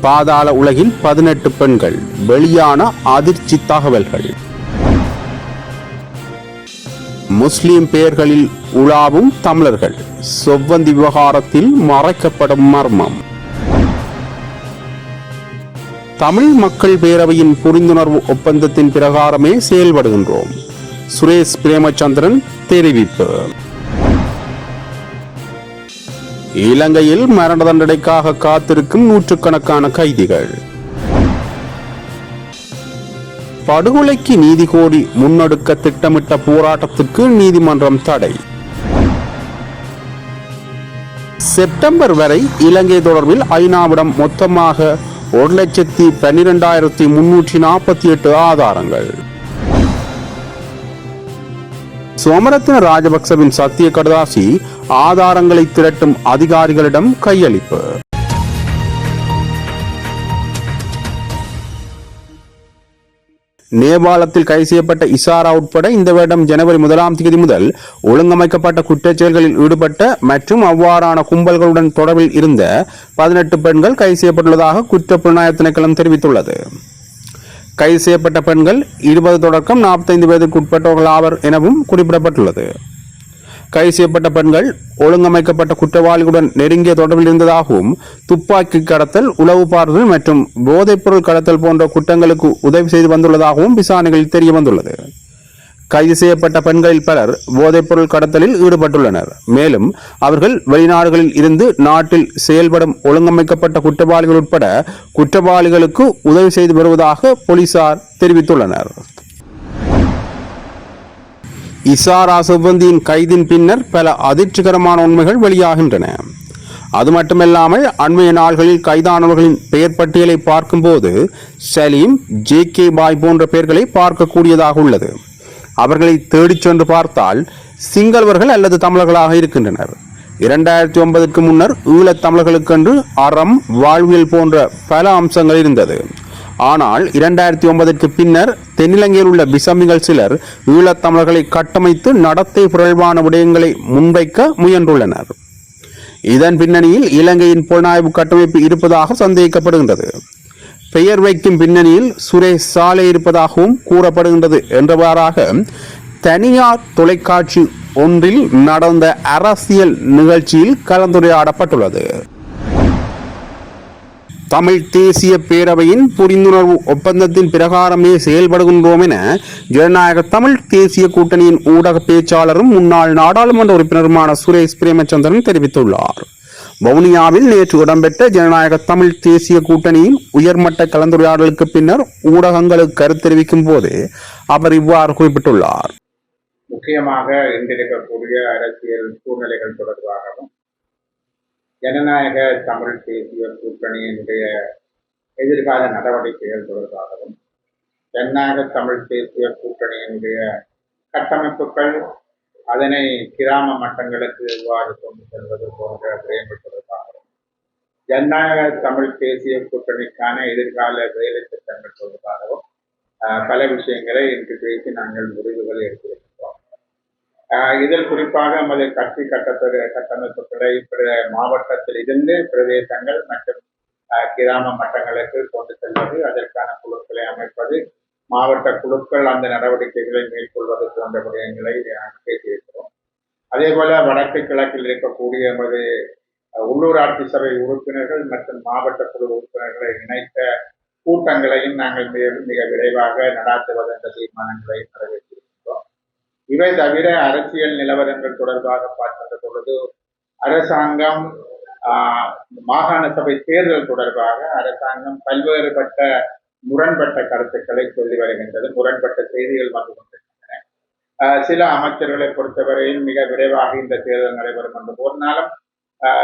பாதாள உலகில் 18 பெண்கள், வெளியான அதிர்ச்சி தகவல்கள். முஸ்லிம் பெயர்களில் உலாவும் தமிழர்கள், செவ்வந்தி விவகாரத்தில் மறைக்கப்படும் மர்மம். தமிழ் மக்கள் பேரவையின் புரிந்துணர்வு ஒப்பந்தத்தின் பிரகாரமே செயல்படுகின்றோம், சுரேஷ் பிரேமச்சந்திரன் தெரிவிப்பு. இலங்கையில் மரண தண்டனைக்காக காத்திருக்கும் நூற்றுக்கணக்கான கைதிகள். படுகொலைக்கு நீதி கோரி முன்னெடுக்க திட்டமிட்ட போராட்டத்திற்கு நீதிமன்றம் தடை. செப்டம்பர் வரை இலங்கை தொடர்பில் ஐநாவிடம் மொத்தமாக 1,12,348 ஆதாரங்கள். சோமரத்ன ராஜபக்சவின் சத்திய கடதாசி ஆதாரங்களை திரட்டும் அதிகாரிகளிடம் கையளிப்பு. நேபாளத்தில் கைது செய்யப்பட்ட இசாரா உட்பட இந்த வருடம் ஜனவரி 1ஆம் தேதி முதல் ஒழுங்கமைக்கப்பட்ட குற்றச் செயல்களில் ஈடுபட்ட மற்றும் அவ்வாறான கும்பல்களுடன் தொடர்பில் இருந்த 18 பெண்கள் கைது செய்யப்பட்டுள்ளதாக குற்றப்புலனாய்வு திணைக்களம் தெரிவித்துள்ளது. கைது செய்யப்பட்ட பெண்கள் 20 தொடக்கம் 45 வயதுக்கு உட்பட்டவர்கள் ஆவர் எனவும் குறிப்பிடப்பட்டுள்ளது. கைது செய்யப்பட்ட பெண்கள் ஒழுங்கமைக்கப்பட்ட குற்றவாளிகளுடன் நெருங்கிய தொடர்பில் இருந்ததாகவும், துப்பாக்கி கடத்தல், உளவு பார்த்தல் மற்றும் போதைப்பொருள் கடத்தல் போன்ற குற்றங்களுக்கு உதவி செய்து வந்துள்ளதாகவும் விசாரணைகளில் தெரிய வந்துள்ளது. கைது செய்யப்பட்ட பெண்களில் பலர் போதைப்பொருள் கடத்தலில் ஈடுபட்டுள்ளனர். மேலும் அவர்கள் வெளிநாடுகளில் இருந்து நாட்டில் செயல்படும் ஒழுங்கமைக்கப்பட்ட குற்றவாளிகள் உட்பட குற்றவாளிகளுக்கு உதவி செய்து வருவதாக போலீசார் தெரிவித்துள்ளனர். இசாரா செவ்வந்தியின் கைதின் பின்னர் பல அதிர்ச்சிகரமான உண்மைகள் வெளியாகின்றன. அது மட்டுமல்லாமல் அண்மைய நாள்களில் கைதானவர்களின் பெயர் பட்டியலை பார்க்கும்போது சலீம், JK பாய் போன்ற பெயர்களை பார்க்கக்கூடியதாக உள்ளது. அவர்களை தேடிச் சென்று பார்த்தால் சிங்களவர்கள் அல்லது தமிழர்களாக இருக்கின்றனர். 2009க்கு முன்னர் ஈழத் தமிழர்களுக்கென்று அறம், வாழ்வியல் போன்ற பல அம்சங்கள் இருந்தது. ஆனால் 2009க்கு பின்னர் தென்னிலங்கையில் உள்ள பிசமிகள் சிலர் ஈழத் தமிழர்களை கட்டமைத்து நடத்தை பிறழ்வான விடயங்களை முன்வைக்க முயன்றுள்ளனர். இதன் பின்னணியில் இலங்கையின் புலனாய்வு கட்டமைப்பு இருப்பதாக சந்தேகிக்கப்படுகின்றது. பெயர் வைக்கும் பின்னணியில் சுரேஷ் சாலை இருப்பதாகவும் கூறப்படுகின்றது என்றவாறாக தனியார் தொலைக்காட்சி ஒன்றில் நடந்த அரசியல் நிகழ்ச்சியில் கலந்துரையாடப்பட்டுள்ளது. தமிழ் தேசிய பேரவையின் புரிந்துணர்வு ஒப்பந்தத்தின் பிரகாரமே செயல்படுகின்றோம் என ஜனநாயக தமிழ் தேசிய கூட்டணியின் ஊடக பேச்சாளரும் முன்னாள் நாடாளுமன்ற உறுப்பினருமான சுரேஷ் பிரேமச்சந்திரன் தெரிவித்துள்ளார். வவுனியாவில் நேற்று இடம்பெற்ற ஜனநாயக தமிழ் தேசிய கூட்டணியின் உயர்மட்ட கலந்துரையாடலுக்கு பின்னர் ஊடகங்களுக்கு கருத்து தெரிவிக்கும் போது அவர் இவ்வாறு குறிப்பிட்டுள்ளார். முக்கியமாக இன்றிருக்கக்கூடிய அரசியல் சூழ்நிலைகள் தொடர்பாகவும் ஜனநாயக தமிழ் தேசிய கூட்டணியினுடைய எதிர்கால நடவடிக்கைகள் தொடர்பாகவும், ஜனநாயக தமிழ் தேசிய கூட்டணியினுடைய கட்டமைப்புகள், அதனை கிராம மட்டங்களுக்கு எவ்வாறு கொண்டு செல்வது போன்ற விடயங்கள் தொடர்பாகவும், ஜனநாயக தமிழ் தேசிய கூட்டணிக்கான எதிர்கால வேலை திட்டங்கள் தொடர்பாகவும் பல விஷயங்களை இன்று பேசி நாங்கள் முடிவுகளை எடுத்திருக்கிறோம். இதில் குறிப்பாக நமது கட்சி கட்டமைப்புகளை மாவட்டத்தில் இருந்து பிரதேசங்கள் மற்றும் கிராம மட்டங்களுக்கு கொண்டு செல்வது, அதற்கான குழுக்களை அமைப்பது, மாவட்ட குழுக்கள் அந்த நடவடிக்கைகளை மேற்கொள்வது போன்ற விடயங்களை பேசியிருக்கிறோம். அதே போல வடக்கு கிழக்கில் இருக்கக்கூடிய நமது உள்ளூராட்சி சபை உறுப்பினர்கள் மற்றும் மாவட்ட குழு உறுப்பினர்களை இணைத்த கூட்டங்களையும் நாங்கள் மிக விரைவாக நடாத்துவது என்ற தீர்மானங்களை நிறைவேற்றியிருக்கிறோம். இவை தவிர அரசியல் நிலவரங்கள் தொடர்பாக பார்க்கின்ற பொழுது அரசாங்கம் மாகாண சபை தேர்தல் தொடர்பாக அரசாங்கம் பல்வேறுபட்ட முரண்பட்ட கருத்துக்களை சொல்லி வருகின்றது. முரண்பட்ட செய்திகள் வந்து கொண்டிருக்கின்றன. சில அமைச்சர்களை பொறுத்தவரையில் மிக விரைவாக இந்த தேர்தல் நடைபெறும் என்று போனாலும்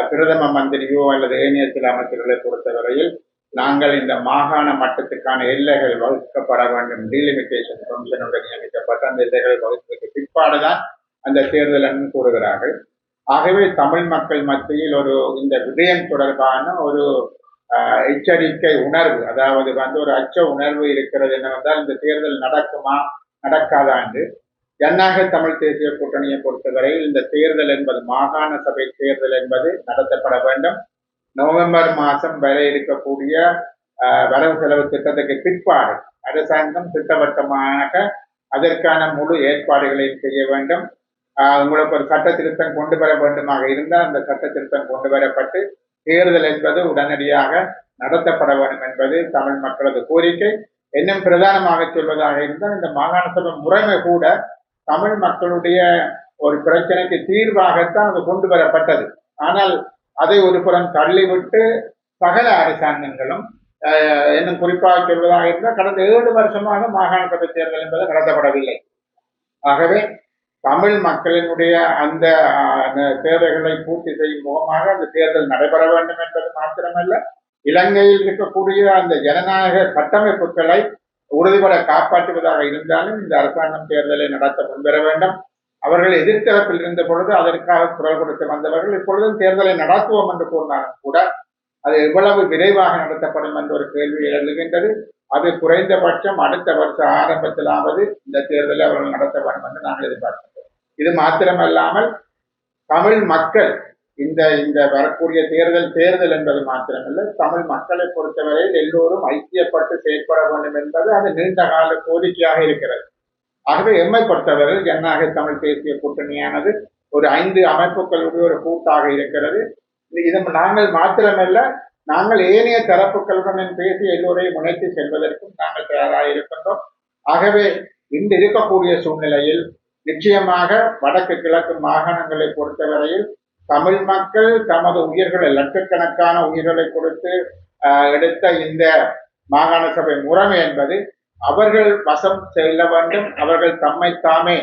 பிரதம மந்திரியோ அல்லது ஏனைய சில அமைச்சர்களை பொறுத்தவரையில் நாங்கள் இந்த மாகாண மட்டத்துக்கான எல்லைகள் வகுக்கப்பட வேண்டும், டீலிமிட்டேஷன் கமிஷனுடன் நியமிக்கப்பட்ட அந்த எல்லைகள் வகுப்புக்கு பிற்பாடுதான் அந்த தேர்தல் என்று கூறுகிறார்கள். ஆகவே தமிழ் மக்கள் மத்தியில் இந்த விடயம் தொடர்பான ஒரு எச்சரிக்கை உணர்வு, அதாவது ஒரு அச்ச உணர்வு இருக்கிறது. என்னவென்றால் இந்த தேர்தல் நடக்குமா நடக்காதா என்று. ஜனநாயக தமிழ் தேசிய கூட்டணியை பொறுத்தவரையில் இந்த தேர்தல் என்பது மாகாண சபை தேர்தல் என்பது நடத்தப்பட வேண்டும். நவம்பர் மாதம் வர இருக்கக்கூடிய வரவு செலவு திட்டத்துக்கு பிற்பாடு அரசாங்கம் திட்டவட்டமாக அதற்கான முழு ஏற்பாடுகளை செய்ய வேண்டும். உங்களுக்கு ஒரு சட்ட திருத்தம் கொண்டு வர வேண்டுமாக இருந்தால் அந்த சட்ட திருத்தம் கொண்டு வரப்பட்டு தேர்தல் என்பது உடனடியாக நடத்தப்பட வேண்டும் என்பது தமிழ் மக்களது கோரிக்கை. இன்னும் பிரதானமாக சொல்வதாக இருந்தால் இந்த மாகாண சபை முறைமை கூட தமிழ் மக்களுடைய ஒரு பிரச்சனைக்கு தீர்வாகத்தான் அது கொண்டு வரப்பட்டது. ஆனால் அதை ஒரு புறம் தள்ளிவிட்டு சகல அரசாங்கங்களும் இன்னும் குறிப்பாக சொல்வதாக இருந்தால் கடந்த 7 வருஷமாக மாகாண சபை தேர்தல் என்பது நடத்தப்படவில்லை. ஆகவே தமிழ் மக்களினுடைய அந்த தேவைகளை பூர்த்தி செய்யும் முகமாக அந்த தேர்தல் நடைபெற வேண்டும் என்பது மாத்திரமல்ல, இலங்கையில் இருக்கக்கூடிய அந்த ஜனநாயக கட்டமைப்புகளை உறுதிபட காப்பாற்றுவதாக இருந்தாலும் இந்த அரசாங்கம் தேர்தலை நடத்த முன்வர வேண்டும். அவர்கள் எதிர்த்தரப்பில் இருந்த பொழுது அதற்காக குரல் கொடுத்து வந்தவர்கள் இப்பொழுதும் தேர்தலை நடத்துவோம் என்று கூறினாலும் கூட அது எவ்வளவு விரைவாக நடத்தப்படும் என்ற ஒரு கேள்வி எழுகின்றது. அது குறைந்தபட்சம் அடுத்த வருஷ ஆரம்பத்திலாவது இந்த தேர்தலை அவர்கள் நடத்த வேண்டும் என்று நாங்கள் எதிர்பார்க்கிறோம். இது மாத்திரமல்லாமல் தமிழ் மக்கள் இந்த வரக்கூடிய தேர்தல் என்பது மாத்திரமல்ல, தமிழ் மக்களை பொறுத்தவரையில் எல்லோரும் ஐக்கியப்பட்டு செயற்பட வேண்டும் என்பது அது நீண்ட கால கோரிக்கையாக இருக்கிறது. ஆகவே எம்மை பொறுத்தவரை ஜனநாயக தமிழ் தேசிய கூட்டணியானது ஒரு 5 அமைப்புகளுடைய ஒரு கூட்டாக இருக்கிறது. இது நாங்கள் மாத்திரமல்ல, நாங்கள் ஏனைய தரப்புகளுடன் பேசி எல்லோரையும் முனைத்து செல்வதற்கும் நாங்கள் தயாராக இருக்கின்றோம். ஆகவே இன்று இருக்கக்கூடிய சூழ்நிலையில் நிச்சயமாக வடக்கு கிழக்கு மாகாணங்களை பொறுத்தவரையில் தமிழ் மக்கள் தமது உயிர்களை லட்சக்கணக்கான உயிர்களை கொடுத்து எடுத்த இந்த மாகாண சபை முறைமை என்பது அவர்கள் வசம் செல்ல வேண்டும். அவர்கள் தம்மை தாமே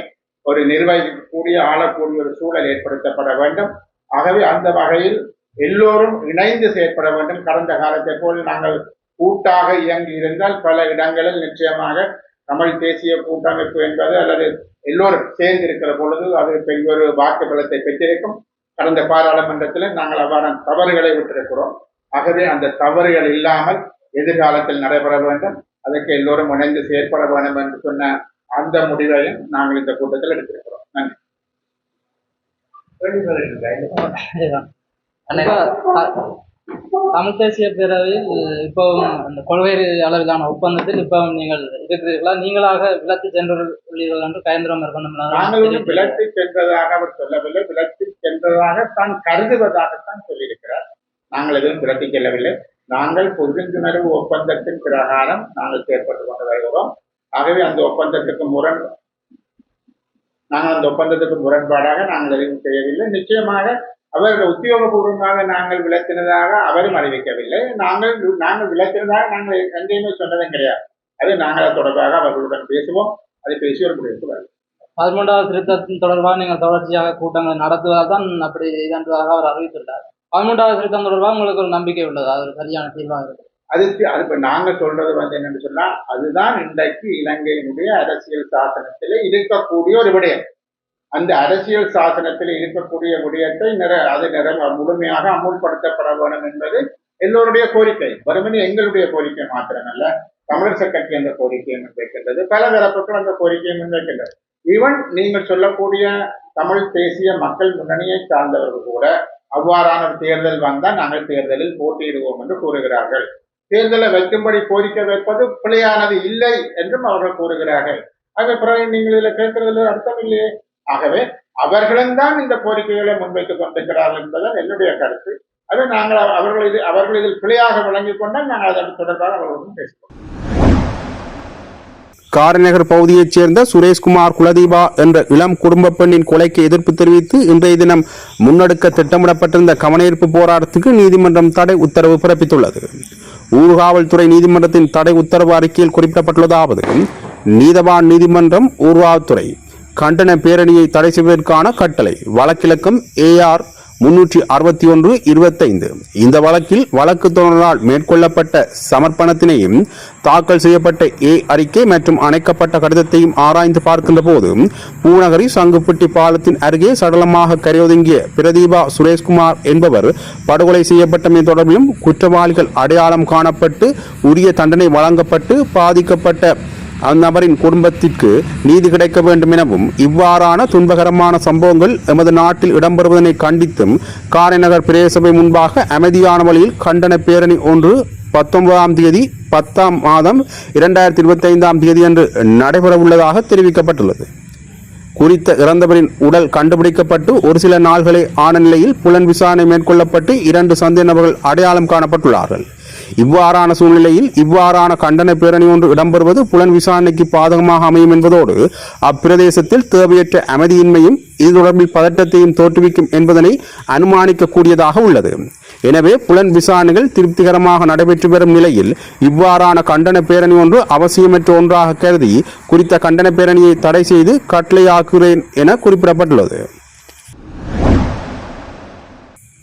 ஒரு நிர்வகிக்கக்கூடிய ஆளக்கூடிய ஒரு சூழல் ஏற்படுத்தப்பட வேண்டும். ஆகவே அந்த வகையில் எல்லோரும் இணைந்து செயற்பட வேண்டும். கடந்த காலத்தை போல் நாங்கள் கூட்டாக இயங்கி இருந்தால் பல இடங்களில் நிச்சயமாக தமிழ் தேசிய கூட்டமைப்பு என்பது அல்லது எல்லோரும் சேர்ந்து இருக்கிற பொழுது அது பெரிய ஒரு வாக்கு பலத்தை பெற்றிருக்கும். கடந்த பாராளுமன்றத்தில் நாங்கள் அவ்வாறான தவறுகளை விட்டிருக்கிறோம். ஆகவே அந்த தவறுகள் இல்லாமல் எதிர்காலத்தில் நடைபெற வேண்டும். அதற்கு எல்லோரும் இணைந்து செயற்பட வேண்டும் என்று சொன்ன அந்த முடிவையும் நாங்கள் இந்த கூட்டத்தில் எடுத்திருக்கிறோம். நன்றி. தமிழ் தேசிய பேரவையில் இப்பவும் அந்த கொள்கை அளவிலான ஒப்பந்தத்தில் இப்பவும் நீங்கள் இருக்கிறீர்களா? நீங்களாக விலக்கு சென்றுள்ளீர்கள் என்று கயந்திரம் நாங்களும் விலக்கு சென்றதாக அவர் சொல்லவில்லை. விலக்கு சென்றதாக தான் கருதுவதாகத்தான் சொல்லியிருக்கிறார். நாங்கள் எதுவும் விலக்கு செல்லவில்லை. நாங்கள் புரிந்துணர்வு ஒப்பந்தத்தின் பிரகாரம் நாங்கள் செயற்பட்டு கொண்டு வருகிறோம். ஆகவே அந்த ஒப்பந்தத்துக்கு முரண்பாடாக நாங்கள் எதுவும் செய்யவில்லை. நிச்சயமாக அவர்கள் உத்தியோகபூர்வமாக நாங்கள் விளக்கினதாக அவரும் அறிவிக்கவில்லை. நாங்கள் விளக்கினதாக நாங்கள் எங்கேயுமே சொன்னதும் கிடையாது. அது நாங்கள் தொடர்பாக அவர்களுடன் பேசுவோம். அதை பேசி ஒரு முடிவுக்கு வருவோம். 13வது திருத்தத்தின் தொடர்பாக நீங்கள் தொடர்ச்சியாக கூட்டங்களை நடத்துவதால் தான் அப்படி இதன்றதாக அவர் அறிவித்துள்ளார். 13வது திருத்தம் தொடர்பாக உங்களுக்கு ஒரு நம்பிக்கை உள்ளது, அது சரியான தீர்வாக இருக்கு? அது இப்ப நாங்க சொல்றது என்னன்னு சொன்னா, அதுதான் இன்றைக்கு இலங்கையினுடைய அரசியல் சாசனத்திலே இருக்கக்கூடிய ஒரு விடயம். அந்த அரசியல் சாசனத்தில் இருக்கக்கூடிய விடயத்தை முழுமையாக அமுல்படுத்தப்பட வேண்டும் என்பது எல்லோருடைய கோரிக்கை. வெறுமனே எங்களுடைய கோரிக்கை மாத்திரமல்ல, தமிழரசு கட்சி அந்த கோரிக்கையை முன்வைக்கின்றது. பல தரப்புகள் அந்த கோரிக்கையை முன்வைக்கின்றது. ஈவன் நீங்கள் சொல்லக்கூடிய தமிழ் தேசிய மக்கள் முன்னணியை சார்ந்தவர்கள் கூட அவ்வாறான தேர்தல் வந்தால் நாங்கள் தேர்தலில் போட்டியிடுவோம் என்று கூறுகிறார்கள். தேர்தலை வைக்கும்படி கோரிக்கை வைப்பது பிழையானது இல்லை என்றும் அவர்கள் கூறுகிறார்கள். ஆகவே பிறகு நீங்கள் இதில் கேட்கறதில் அர்த்தம் இல்லையே. ஆகவே அவர்களும் தான் இந்த கோரிக்கைகளை முன்வைத்துக் கொண்டிருக்கிறார்கள் என்பதுதான் என்னுடைய கருத்து. அதை நாங்கள் அவர்கள் இதில் பிழையாக விளங்கிக் கொண்டால் நாங்கள் அதன் தொடர்பாக அவர்களுடன் பேசுவோம். காரைநகர் பகுதியைச் சேர்ந்த சுரேஷ்குமார் குலதீபா என்ற இளம் குடும்ப பெண்ணின் கொலைக்கு எதிர்ப்பு தெரிவித்து இன்றைய தினம் முன்னெடுக்க திட்டமிடப்பட்டிருந்த கவனஈர்ப்பு போராட்டத்துக்கு நீதிமன்றம் தடை உத்தரவு பிறப்பித்துள்ளது. ஊர்காவல்துறை நீதிமன்றத்தின் தடை உத்தரவு அறிக்கையில் குறிப்பிடப்பட்டுள்ளதாவது, நீதவான் நீதிமன்றம் ஊர்காவல்துறை கண்டன பேரணியை தடை செய்வதற்கான கட்டளை வழக்கிலக்கம் AR 361/25. இந்த வழக்கில் வழக்கு தொடர்பால் மேற்கொள்ளப்பட்ட சமர்ப்பணத்தினையும் தாக்கல் செய்யப்பட்ட அறிக்கை மற்றும் அணைக்கப்பட்ட கடிதத்தையும் ஆராய்ந்து பார்க்கின்ற போது பூநகரி சங்குப்பட்டி பாலத்தின் அருகே சடலமாக கரையொதுங்கிய பிரதீபா சுரேஷ்குமார் என்பவர் படுகொலை செய்யப்பட்டமை தொடர்பிலும் குற்றவாளிகள் அடையாளம் காணப்பட்டு உரிய தண்டனை வழங்கப்பட்டு பாதிக்கப்பட்ட அந்நபரின் குடும்பத்திற்கு நீதி கிடைக்க வேண்டும் எனவும் இவ்வாறான துன்பகரமான சம்பவங்கள் எமது நாட்டில் இடம்பெறுவதனை கண்டித்தும் காரைநகர் பிரதேசபை முன்பாக அமைதியான வழியில் கண்டன பேரணி ஒன்று 19ஆம் தேதி 10ஆம் மாதம் 2025ஆம் தேதி அன்று நடைபெறவுள்ளதாக தெரிவிக்கப்பட்டுள்ளது. குறித்த இறந்தவரின் உடல் கண்டுபிடிக்கப்பட்டு ஒரு சில நாள்களே ஆன நிலையில் புலன் விசாரணை மேற்கொள்ளப்பட்டு 2 சந்தேக நபர்கள் அடையாளம் காணப்பட்டுள்ளார்கள். இவ்வாறான சூழ்நிலையில் இவ்வாறான கண்டன பேரணி ஒன்று இடம்பெறுவது புலன் விசாரணைக்கு பாதகமாக அமையும் என்பதோடு அப்பிரதேசத்தில் தேவையற்ற அமைதியின்மையும் இது தொடர்பில் பதட்டத்தையும் தோற்றுவிக்கும் என்பதனை அனுமானிக்கக்கூடியதாக உள்ளது. எனவே புலன் விசாரணைகள் திருப்திகரமாக நடைபெற்று வரும் நிலையில் இவ்வாறான கண்டன பேரணி ஒன்று அவசியமற்ற ஒன்றாக கருதி குறித்த கண்டன பேரணியை தடை செய்து கட்டளையாக்குகிறேன் என குறிப்பிடப்பட்டுள்ளது.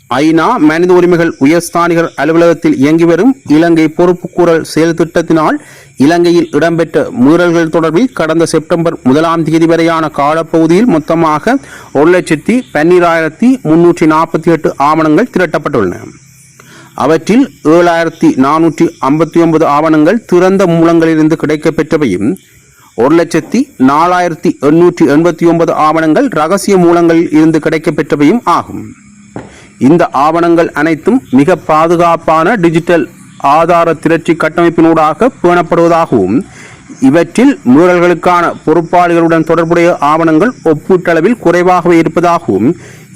ஐநா மனித உரிமைகள் உயர்ஸ்தானிகர் அலுவலகத்தில் இயங்கி வரும் இலங்கை பொறுப்புக்கூறல் செயல் திட்டத்தினால் இலங்கையில் இடம்பெற்ற மீறல்கள் தொடர்பில் கடந்த செப்டம்பர் 1ஆம் தேதி வரையான காலப்பகுதியில் மொத்தமாக 1,12,348 ஆவணங்கள் திரட்டப்பட்டுள்ளன. அவற்றில் 7,459 ஆவணங்கள் திறந்த மூலங்களிலிருந்து கிடைக்கப்பெற்றவையும் 1,04,889 ஆவணங்கள் இரகசிய மூலங்களில் இருந்து கிடைக்கப்பெற்றவையும் ஆகும். இந்த ஆவணங்கள் அனைத்தும் மிக பாதுகாப்பான டிஜிட்டல் ஆதார திரட்சி கட்டமைப்பினூடாக பேணப்படுவதாகவும் இவற்றில் மீறல்களுக்கான பொறுப்பாளிகளுடன் தொடர்புடைய ஆவணங்கள் ஒப்பீட்டளவில் குறைவாகவே இருப்பதாகவும்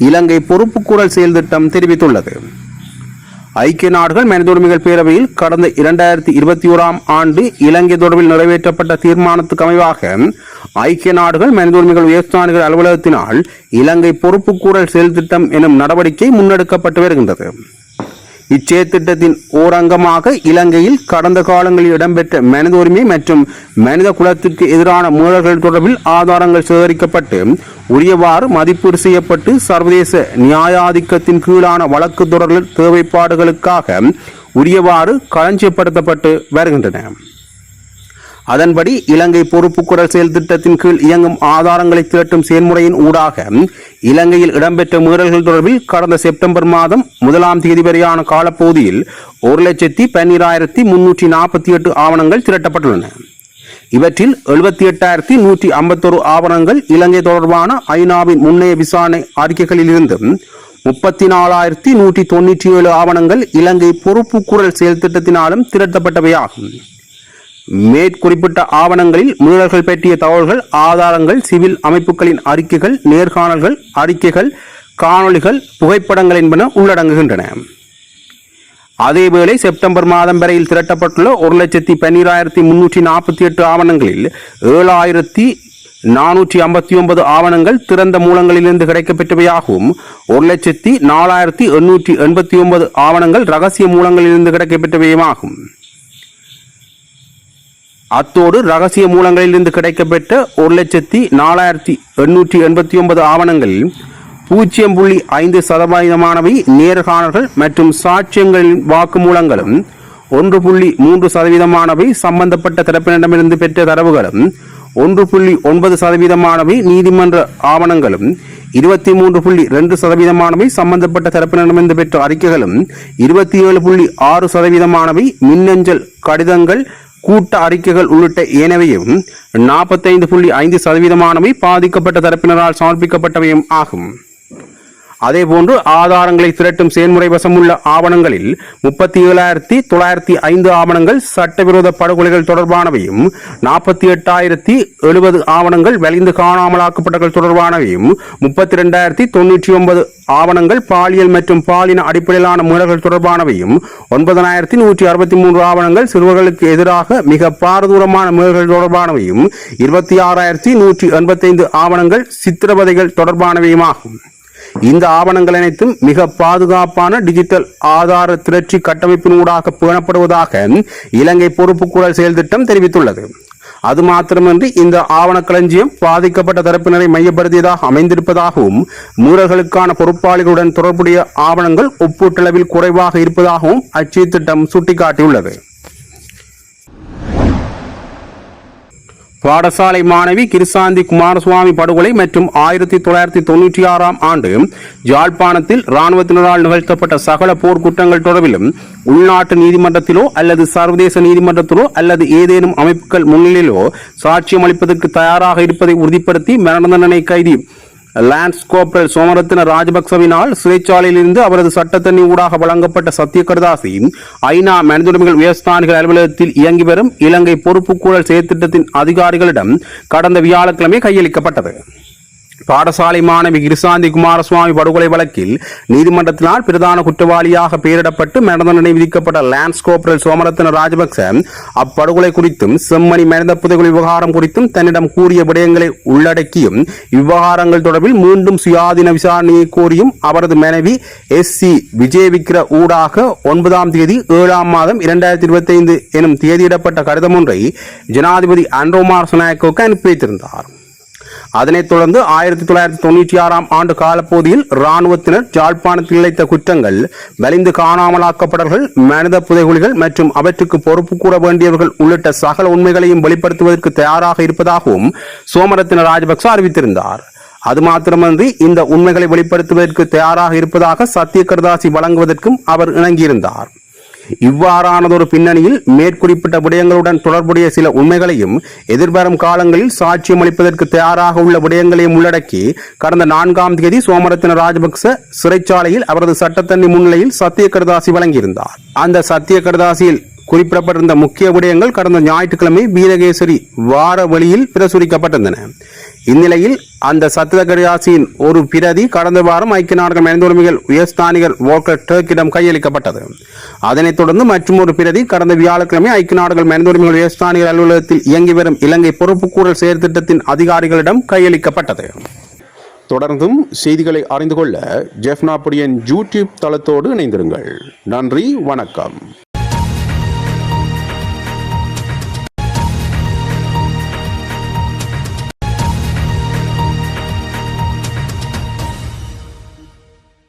இலங்கை பொறுப்புக்கூறல் செயல் திட்டம் தெரிவித்துள்ளது. ஐக்கிய நாடுகள் மனித உரிமைகள் பேரவையில் கடந்த 2021ஆம் ஆண்டு இலங்கை தொடர்பில் நிறைவேற்றப்பட்ட தீர்மானத்துக்கு அமைவாக ஐக்கிய நாடுகள் மனித உரிமைகள் உயர்ஸ்தானிகர் அலுவலகத்தினால் இலங்கை பொறுப்புக்கூறல் செயல் திட்டம் எனும் நடவடிக்கை முன்னெடுக்கப்பட்டு வருகின்றது. இச்செயற்திட்டத்தின் ஓரங்கமாக இலங்கையில் கடந்த காலங்களில் இடம்பெற்ற மனித உரிமை மற்றும் மனித குலத்திற்கு எதிரான மீறல்கள் தொடர்பில் ஆதாரங்கள் சேகரிக்கப்பட்டு உரியவாறு மதிப்பீடு செய்யப்பட்டு சர்வதேச நியாயாதிக்கத்தின் கீழான வழக்கு தொடர்கள் தேவைப்பாடுகளுக்காக உரியவாறு களஞ்சியப்படுத்தப்பட்டு வருகின்றன. அதன்படி இலங்கை பொறுப்புக்கூறல் செயல் திட்டத்தின் கீழ் இயங்கும் ஆதாரங்களை திரட்டும் செயல்முறையின் ஊடாக இலங்கையில் இடம்பெற்ற மீறல்கள் தொடர்பில் கடந்த செப்டம்பர் மாதம் 1ஆம் தேதி வரையான காலப்பகுதியில் 1,12,348 ஆவணங்கள் திரட்டப்பட்டுள்ளன. இவற்றில் 78,151 ஆவணங்கள் இலங்கை தொடர்பான ஐநாவின் முன்னைய விசாரணை அறிக்கைகளில் இருந்தும் 34,197 ஆவணங்கள் இலங்கை பொறுப்புக்கூறல் செயல் திட்டத்தினாலும் திரட்டப்பட்டவையாகும். மேற்குறிப்பிட்ட ஆவணங்களில் மீறல்கள் பற்றிய தகவல்கள், ஆதாரங்கள், சிவில் அமைப்புகளின் அறிக்கைகள், நேர்காணல்கள், அறிக்கைகள், காணொளிகள், புகைப்படங்கள் என்பன உள்ளடங்குகின்றன. அதேவேளை செப்டம்பர் மாதம் வரையில் திரட்டப்பட்டுள்ள 1,12,348 ஆவணங்களில் 7,459 ஆவணங்கள் திறந்த மூலங்களிலிருந்து கிடைக்கப்பெற்றவையாகவும் 1,04,889 ஆவணங்கள் இரகசிய மூலங்களிலிருந்து கிடைக்கப்பெற்றவையுமாகும். அத்தோடு இரகசிய மூலங்களிலிருந்து கிடைக்கப்பெற்ற 1,04,889 ஆவணங்களில் 0.5% நேர்காணல்கள் மற்றும் சாட்சியங்களின் வாக்குமூலங்களும் 1.3% சம்பந்தப்பட்ட தரப்பினரிடமிருந்து பெற்ற தரவுகளும் 1.9% நீதிமன்ற ஆவணங்களும் 23.2% சம்பந்தப்பட்ட தரப்பினரிடமிருந்து பெற்ற அறிக்கைகளும் 27.6% மின்னஞ்சல் கடிதங்கள் கூட்ட அறிக்கைகள் உள்ளிட்ட ஏனவையும் 45.5% பாதிக்கப்பட்ட தரப்பினரால் சமர்ப்பிக்கப்பட்டவையும் ஆகும். அதேபோன்று ஆதாரங்களை திரட்டும் செயல்முறை வசமுள்ள ஆவணங்களில் 37,905 ஆவணங்கள் சட்டவிரோத படுகொலைகள் தொடர்பானவையும் 48,070 ஆவணங்கள் வலிந்து காணாமலாக்கப்பட்டவர்கள் தொடர்பானவையும் 32,099 ஆவணங்கள் பாலியல் மற்றும் பாலின அடிப்படையிலான மீறல்கள் தொடர்பானவையும் 9,163 ஆவணங்கள் சிறுவர்களுக்கு எதிராக மிக பாரதூரமான மீறல்கள் தொடர்பானவையும் 26,185 ஆவணங்கள் சித்திரவதைகள் தொடர்பானவையுமாகும். இந்த ஆவணங்கள் அனைத்தும் மிக பாதுகாப்பான டிஜிட்டல் ஆதார திரட்சி கட்டமைப்பினூடாக பேணப்படுவதாக இலங்கை பொறுப்புக்கூறல் செயல் திட்டம் தெரிவித்துள்ளது. அது மாத்திரமின்றி இந்த ஆவணக்களஞ்சியம் பாதிக்கப்பட்ட தரப்பினரை மையப்படுத்தியதாக அமைந்திருப்பதாகவும் மீறல்களுக்கான பொறுப்பாளிகளுடன் தொடர்புடைய ஆவணங்கள் ஒப்பீட்டளவில் குறைவாக இருப்பதாகவும் அச்செய்திட்டம் சுட்டிக்காட்டியுள்ளது. பாடசாலை மாணவி கிருசாந்தி குமாரசுவாமி படுகொலை மற்றும் 1996ஆம் ஆண்டு யாழ்ப்பாணத்தில் இராணுவத்தினரால் நிகழ்த்தப்பட்ட சகல போர்க்குற்றங்கள் தொடர்பிலும் உள்நாட்டு நீதிமன்றத்திலோ அல்லது சர்வதேச நீதிமன்றத்திலோ அல்லது ஏதேனும் அமைப்புகள் முன்னிலையிலோ சாட்சியம் அளிப்பதற்கு தயாராக இருப்பதை உறுதிப்படுத்தி மரண தண்டனை கைதி லான்ஸ் கோப்ரல் சோமரத்ன ராஜபக்சவினால் சிறைச்சாலையிலிருந்து அவரது சட்டத்தண்ணி ஊடாக வழங்கப்பட்ட சத்தியக்கடதாசி ஐநா மனிதுரிமைகள் உயர்ஸ்தானிகள் அலுவலகத்தில் இயங்கி வரும் இலங்கை பொறுப்புக்கூறல் செயற்திட்டத்தின் அதிகாரிகளிடம் கடந்த வியாழக்கிழமை கையளிக்கப்பட்டது. பாடசாலை மாணவி கிருசாந்தி குமாரசுவாமி படுகொலை வழக்கில் நீதிமன்றத்தினால் பிரதான குற்றவாளியாக பெயரிடப்பட்டு மரண தண்டனை விதிக்கப்பட்ட லான்ஸ் கோப்ரல் சோமரத்ன ராஜபக்ச அப்படுகொலை குறித்தும் செம்மணி மனித புதைகுழி விவகாரம் குறித்தும் தன்னிடம் கூறிய விடயங்களை உள்ளடக்கியும் இவ்விவகாரங்கள் தொடர்பில் மீண்டும் சுயாதீன விசாரணையை கோரியும் அவரது மனைவி SC விஜயவிக்கிர ஊடாக 9ஆம் தேதி 7ஆம் மாதம் 2025 எனும் தேதியிடப்பட்ட கடிதம் ஒன்றை ஜனாதிபதி அன்ரோமார் சனாயக்கோவுக்கு அனுப்பி வைத்திருந்தார். அதனைத் தொடர்ந்து 1996ஆம் ஆண்டு காலப்பகுதியில் இராணுவத்தினர் யாழ்ப்பாணத்தில் இழைத்த குற்றங்கள், வலிந்து காணாமலாக்கப்படல்கள், மனித புதைகுழிகள் மற்றும் அவற்றுக்கு பொறுப்பு கூற வேண்டியவர்கள் உள்ளிட்ட சகல உண்மைகளையும் வெளிப்படுத்துவதற்கு தயாராக இருப்பதாகவும் சோமரத்ன ராஜபக்ச அறிவித்திருந்தார். அது மாத்திரமன்றி இந்த உண்மைகளை வெளிப்படுத்துவதற்கு தயாராக இருப்பதாக சத்தியக்கடதாசி வழங்குவதற்கும் அவர் இணங்கியிருந்தார். இவ்வாறானதொரு பின்னணியில் மேற்குறிப்பிட்ட விடயங்களுடன் தொடர்புடைய சில உண்மைகளையும் எதிர்வரும் காலங்களில் சாட்சியம் அளிப்பதற்கு தயாராக உள்ள விடயங்களையும் உள்ளடக்கி கடந்த 4ஆம் தேதி சோமரத்ன ராஜபக்ச சிறைச்சாலையில் அவரது சட்டத்தண்ணி முன்னிலையில் சத்தியக்கடதாசி வழங்கியிருந்தார். அந்த சத்தியக்கடதாசியில் குறிப்பிடப்பட்டிருந்த முக்கிய விடயங்கள் கடந்த ஞாயிற்றுக்கிழமை வீரகேசரி வார வழியில் பிரசுரிக்கப்பட்டிருந்தன. இந்நிலையில் அந்த சத்தியக்கடதாசியின் ஒரு பிரதி கடந்த வாரம் ஐக்கிய நாடுகள் மனித உரிமைகள் உயர்ஸ்தானிகள் வோல்கர் டர்க்கிடம் கையளிக்கப்பட்டது. அதனைத் தொடர்ந்து மற்றும் ஒரு பிரதி கடந்த வியாழக்கிழமை ஐக்கிய நாடுகள் மனித உரிமைகள் உயர்ஸ்தானிகள் அலுவலகத்தில் இயங்கி வரும் இலங்கை பொறுப்புக்கூறல் செயற்திட்டத்தின் அதிகாரிகளிடம் கையளிக்கப்பட்டது. தொடர்ந்தும் செய்திகளை அறிந்து கொள்ள ஜெஃப்னாபுடியின் யூடியூப் தளத்தோடு இணைந்திருங்கள். நன்றி, வணக்கம்.